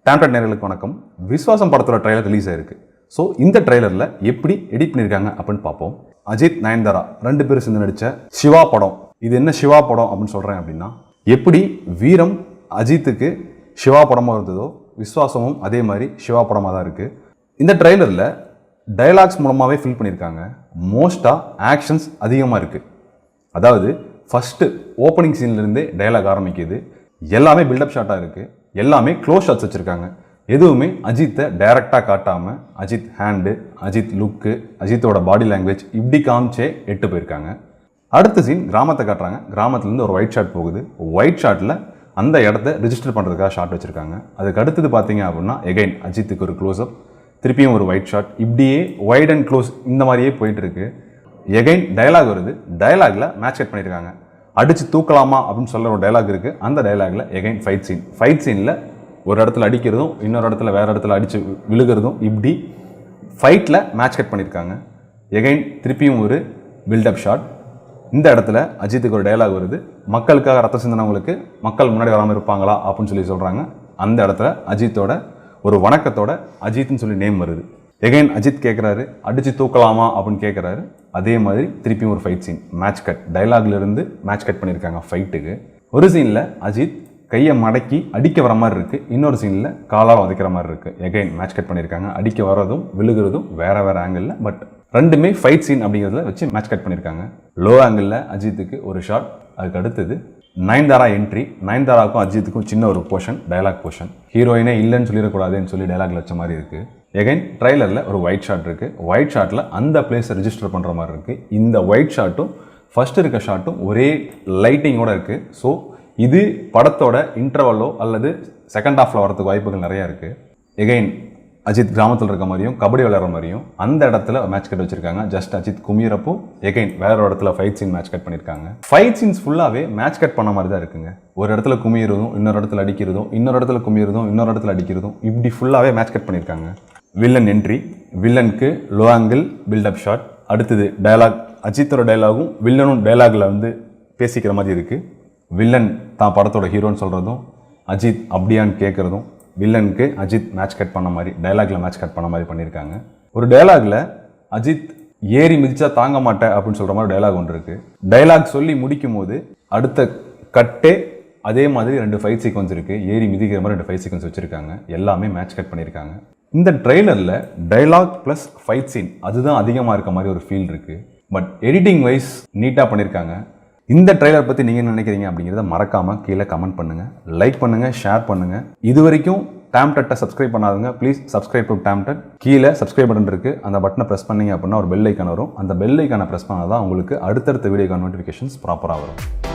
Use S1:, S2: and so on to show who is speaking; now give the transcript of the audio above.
S1: டேம்டட் நேயர்களுக்கு வணக்கம். விஸ்வாசம் படத்தோட ட்ரைலர் ரிலீஸ் ஆயிருக்கு. ஸோ இந்த ட்ரைலரில் எப்படி எடிட் பண்ணியிருக்காங்க அப்படின்னு பார்ப்போம். அஜித் நயன்தாரா 2 பேரும் சேர்ந்து நடித்த சிவா படம். இது என்ன சிவா படம் அப்படின்னு சொல்கிறேன் அப்படின்னா, எப்படி வீரம் அஜித்துக்கு சிவா படமாக இருந்ததோ விஸ்வாசமும் அதே மாதிரி சிவா படமாக தான் இருக்குது. இந்த ட்ரைலரில் டயலாக்ஸ் மூலமாகவே ஃபில் பண்ணியிருக்காங்க. மோஸ்ட்டாக ஆக்ஷன்ஸ் அதிகமாக இருக்குது. அதாவது ஃபஸ்ட்டு ஓப்பனிங் சீன்லேருந்தே டயலாக் ஆரம்பிக்குது. எல்லாமே பில்டப் ஷாட்டாக இருக்குது. எல்லாமே க்ளோஸ் ஷாட்ஸ் வச்சுருக்காங்க. எதுவுமே அஜித்தை டைரெக்டாக காட்டாமல் அஜித் ஹேண்டு, அஜித் லுக்கு, அஜித்தோட பாடி லாங்குவேஜ் இப்படி காமிச்சே எட்டு போயிருக்காங்க. அடுத்த சீன் கிராமத்தை காட்டுறாங்க. கிராமத்துலேருந்து ஒரு ஒயிட் ஷாட் போகுது. ஒயிட் ஷாட்டில் அந்த இடத்த ரிஜிஸ்டர் பண்ணுறதுக்காக ஷாட் வச்சுருக்காங்க. அதுக்கு அடுத்தது பார்த்தீங்க அப்படின்னா எகைன் அஜித்துக்கு ஒரு க்ளோஸ்அப், திருப்பியும் ஒரு ஒயிட் ஷாட், இப்படியே ஒயிட் அண்ட் க்ளோஸ் இந்த மாதிரியே போயிட்டுருக்கு. எகைன் டயலாக் வருது. டயலாகில் மேட்ச் கட் பண்ணியிருக்காங்க. அடித்து தூக்கலாமா அப்படின்னு சொல்ல ஒரு டைலாக் இருக்குது. அந்த டைலாகில் எகைன் ஃபைட் சீனில் ஒரு இடத்துல அடிக்கிறதும் இன்னொரு இடத்துல வேறு இடத்துல அடித்து விழுகிறதும் இப்படி ஃபைட்டில் மேட்ச் கட் பண்ணியிருக்காங்க. எகைன் திருப்பியும் ஒரு பில்டப் ஷாட். இந்த இடத்துல அஜித்துக்கு ஒரு டைலாக் வருது. மக்களுக்காக ரத்த சிந்தனவங்களுக்கு மக்கள் முன்னாடி வராமல் இருப்பாங்களா அப்படின்னு சொல்லி சொல்கிறாங்க. அந்த இடத்துல அஜித்தோட ஒரு வணக்கத்தோட அஜித்னு சொல்லி நேம் வருது. எகைன் அஜித் கேட்குறாரு, அடித்து தூக்கலாமா அப்படின்னு கேட்குறாரு. அதே மாதிரி திருப்பியும் ஒரு ஃபைட் சீன், மேட்ச் கட், டைலாக்லேருந்து மேட்ச் கட் பண்ணியிருக்காங்க ஃபைட்டுக்கு. ஒரு சீனில் அஜித் கையை மடக்கி அடிக்க வர மாதிரி இருக்குது. இன்னொரு சீனில் காலாக உதைக்கிற மாதிரி இருக்குது. எகைன் மேட்ச் கட் பண்ணியிருக்காங்க. அடிக்க வரதும் விழுகிறதும் வேறு ஆங்கிளில், பட் ரெண்டுமே ஃபைட் சீன் அப்படிங்கிறதுல வச்சு மேட்ச் கட் பண்ணியிருக்காங்க. லோ ஆங்கிளில் அஜித்துக்கு ஒரு ஷாட். அதுக்கு அடுத்தது நயன்தாரா என்ட்ரி. நயன்தாராவுக்கும் அஜித்துக்கும் சின்ன ஒரு போர்ஷன், டைலாக் போர்ஷன். ஹீரோயினே இல்லைன்னு சொல்லிடக்கூடாதுன்னு சொல்லி டைலாக்ல வச்ச மாதிரி இருக்குது. எகைன் ட்ரைலரில் ஒரு ஒயிட் ஷாட் இருக்குது. ஒயிட் ஷாட்டில் அந்த பிளேஸை ரிஜிஸ்டர் பண்ணுற மாதிரி இருக்குது. இந்த ஒயிட் ஷாட்டும் ஃபஸ்ட்டு இருக்க ஷாட்டும் ஒரே லைட்டிங்கோடு இருக்குது. ஸோ இது படத்தோட இன்டர்வலோ அல்லது செகண்ட் ஹாஃபில் வரதுக்கு வாய்ப்புகள் நிறையா இருக்குது. எகைன் அஜித் கிராமத்தில் இருக்க மாதிரியும் கபடி விளையாடுற மாதிரியும் அந்த இடத்துல மேட்ச் கட் வச்சிருக்காங்க. ஜஸ்ட் அஜித் குமிரப்போ எகைன் வேற ஒரு இடத்துல ஃபைட் சீன் மேட்ச் கட் பண்ணியிருக்காங்க. ஃபைட் சீன்ஸ் ஃபுல்லாகவே மேட்ச் கட் பண்ண மாதிரி தான் இருக்குங்க. ஒரு இடத்துல குமிறதும் இன்னொரு இடத்துல அடிக்கிறதும், இன்னொரு இடத்துல குமிறதும் இன்னொரு இடத்துல அடிக்கிறதும், இப்படி ஃபுல்லாகவே மேட்ச் கட் பண்ணியிருக்காங்க. வில்லன் என்ட்ரி, வில்லனுக்கு லோ ஆங்கிள் பில்டப் ஷாட். அடுத்தது டயலாக், அஜித்தோட டயலாகும் வில்லனும் டயலாகில் வந்து பேசிக்கிற மாதிரி இருக்குது. வில்லன் தான் படத்தோட ஹீரோன்னு சொல்கிறதும், அஜித் அப்படியான்னு கேட்குறதும், வில்லனுக்கு அஜித் மேட்ச் கட் பண்ண மாதிரி, டைலாக்ல மேட்ச் கட் பண்ண மாதிரி பண்ணியிருக்காங்க. ஒரு டைலாக்ல அஜித் ஏறி மிதிச்சா தாங்க மாட்டேன் அப்படின்னு சொல்கிற மாதிரி டைலாக் ஒன்று இருக்குது. டைலாக் சொல்லி முடிக்கும் போது அடுத்த கட்டே அதே மாதிரி 2 ஃபைட் சீக்வன்ஸ் இருக்குது. ஏறி மிதிக்கிற மாதிரி 2 ஃபைட் சீக்வன்ஸ் வச்சுருக்காங்க. எல்லாமே மேட்ச் கட் பண்ணியிருக்காங்க. இந்த ட்ரெய்லரில் டைலாக் ப்ளஸ் ஃபைட் சீன் அதுதான் அதிகமாக இருக்க மாதிரி ஒரு ஃபீல் இருக்குது. பட் எடிட்டிங் வைஸ் நீட்டாக பண்ணியிருக்காங்க. இந்த ட்ரெய்லர் பற்றி நீங்கள் என்ன நினைக்கிறீங்க அப்படிங்கிறத மறக்காமல் கீழே கமெண்ட் பண்ணுங்கள், லைக் பண்ணுங்கள், ஷேர் பண்ணுங்கள். இது வரைக்கும் டேம்டட்டை சப்ஸ்கிரைப் பண்ணாதுங்க, ப்ளீஸ் சப்ஸ்கிரைப் டு டேம்டட். கீழே சப்ஸ்கிரைப் பட்டன் இருக்குது. அந்த பட்டனை ப்ரெஸ் பண்ணிங்க அப்படின்னா ஒரு பெல் ஐக்கான் வரும். அந்த பெல் ஐக்கானை ப்ரெஸ் பண்ணால் தான் உங்களுக்கு அடுத்தடுத்த வீடியோக்கான நோட்டிஃபிகேஷன்ஸ் ப்ராப்பராக வரும்.